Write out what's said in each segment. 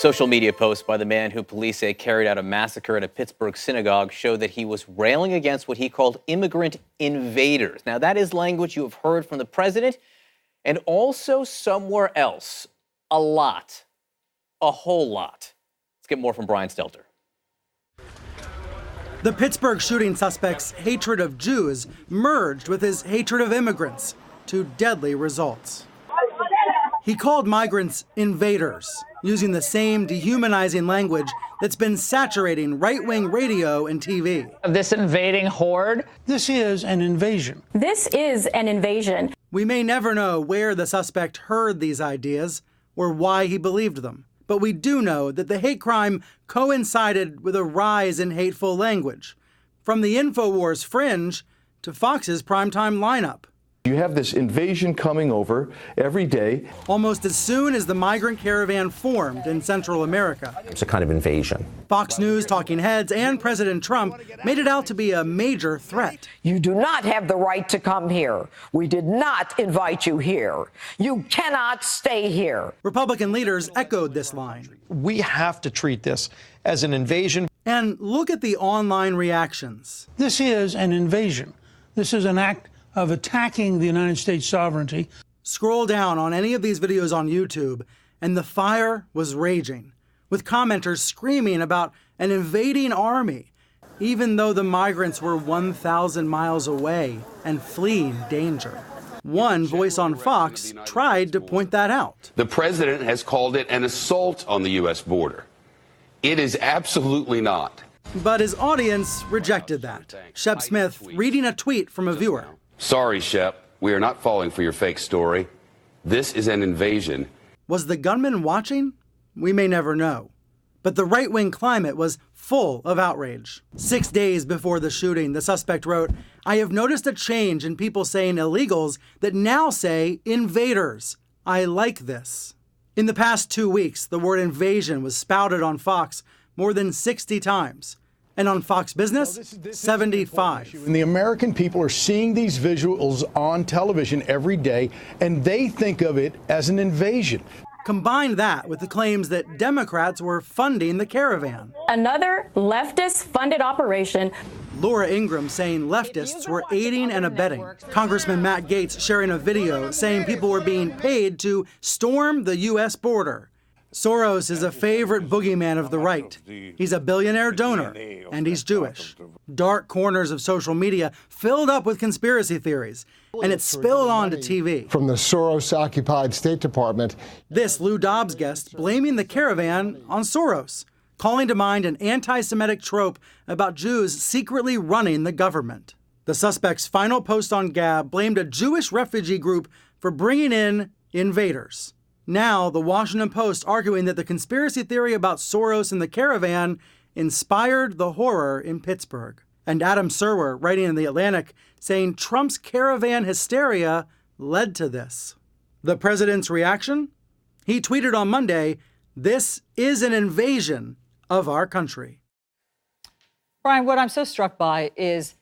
Social media posts by the man who police say carried out a massacre at a Pittsburgh synagogue show that he was railing against what he called immigrant invaders. Now, that is language you have heard from the president and also somewhere else. A lot. A whole lot. Let's get more from Brian Stelter. The Pittsburgh shooting suspect's hatred of Jews merged with his hatred of immigrants to deadly results. He called migrants invaders, using the same dehumanizing language that's been saturating right-wing radio and TV. This invading horde? This is an invasion. This is an invasion. We may never know where the suspect heard these ideas or why he believed them, but we do know that the hate crime coincided with a rise in hateful language, from the InfoWars fringe to Fox's primetime lineup. You have this invasion coming over every day. Almost as soon as the migrant caravan formed in Central America. It's a kind of invasion. Fox News talking heads and President Trump made it out to be a major threat. You do not have the right to come here. We did not invite you here. You cannot stay here. Republican leaders echoed this line. We have to treat this as an invasion. And look at the online reactions. This is an invasion. This is an act of attacking the United States sovereignty. Scroll down on any of these videos on YouTube, and the fire was raging, with commenters screaming about an invading army, even though the migrants were 1,000 miles away and fleeing danger. One voice on Fox tried to point that out. The president has called it an assault on the U.S. border. It is absolutely not. But his audience rejected that. Shep Smith reading a tweet from a viewer. Sorry, Shep, we are not falling for your fake story. This is an invasion. Was the gunman watching? We may never know. But the right-wing climate was full of outrage. 6 days before the shooting, the suspect wrote, "I have noticed a change in people saying illegals that now say invaders. I like this." In the past 2 weeks, the word invasion was spouted on Fox more than 60 times. And on Fox Business, 75. And the American people are seeing these visuals on television every day, and they think of it as an invasion. Combine that with the claims that Democrats were funding the caravan. Another leftist-funded operation. Laura Ingraham saying leftists were aiding and abetting. Congressman Matt Gaetz sharing a video saying people were being paid to storm the U.S. border. Soros is a favorite boogeyman of the right. He's a billionaire donor, and he's Jewish. Dark corners of social media filled up with conspiracy theories, and it spilled onto TV. From the Soros-occupied State Department. This Lou Dobbs guest blaming the caravan on Soros, calling to mind an anti-Semitic trope about Jews secretly running the government. The suspect's final post on Gab blamed a Jewish refugee group for bringing in invaders. Now, the Washington Post arguing that the conspiracy theory about Soros and the caravan inspired the horror in Pittsburgh. And Adam Serwer, writing in The Atlantic, saying Trump's caravan hysteria led to this. The president's reaction? He tweeted on Monday, "This is an invasion of our country." Brian, what I'm so struck by is,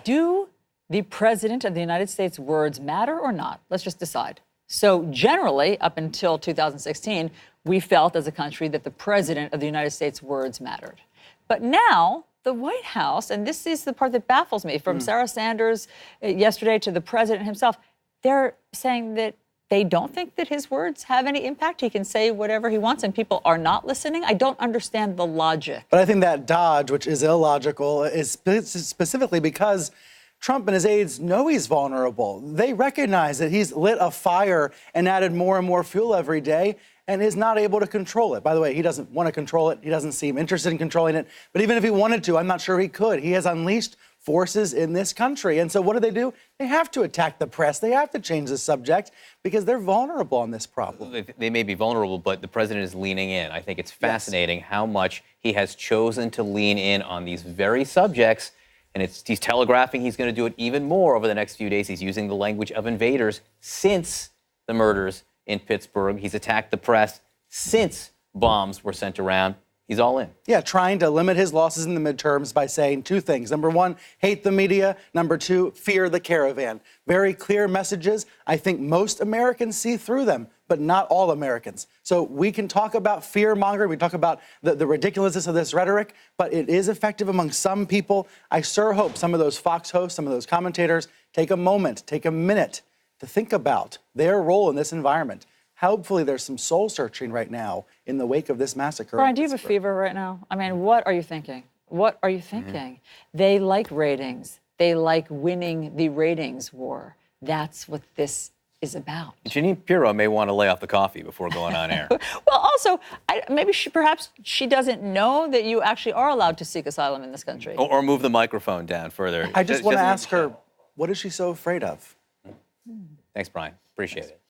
do the president of the United States words matter or not? Let's just decide. So generally, up until 2016, we felt as a country that the president of the United States words mattered. But now the White House, and this is the part that baffles me, from Sarah Sanders yesterday to the president himself, they're saying that they don't think that his words have any impact. He can say whatever he wants and people are not listening. I don't understand the logic. But I think that dodge, which is illogical, is specifically because Trump and his aides know he's vulnerable. They recognize that he's lit a fire and added more and more fuel every day and is not able to control it. By the way, he doesn't want to control it. He doesn't seem interested in controlling it. But even if he wanted to, I'm not sure he could. He has unleashed forces in this country. And so what do? They have to attack the press. They have to change the subject because they're vulnerable on this problem. They may be vulnerable, but the president is leaning in. I think it's fascinating how much he has chosen to lean in on these very subjects. And he's telegraphing he's going to do it even more over the next few days. He's using the language of invaders since the murders in Pittsburgh. He's attacked the press since bombs were sent around. He's all in. Yeah, trying to limit his losses in the midterms by saying two things. Number one, hate the media. Number two, fear the caravan. Very clear messages. I think most Americans see through them, but not all Americans. So we can talk about fear mongering. We talk about the ridiculousness of this rhetoric, but it is effective among some people. I sure hope some of those Fox hosts, some of those commentators take a moment, take a minute to think about their role in this environment. Hopefully there's some soul searching right now in the wake of this massacre. Brian, do you have a fever right now? I mean, what are you thinking? What are you thinking? They like ratings. They like winning the ratings war. That's what this is about. Jeanine Pirro may want to lay off the coffee before going on air. Well, also, maybe perhaps she doesn't know that you actually are allowed to seek asylum in this country. Or move the microphone down further. I just want to ask her, what is she so afraid of? Thanks, Brian. Appreciate it.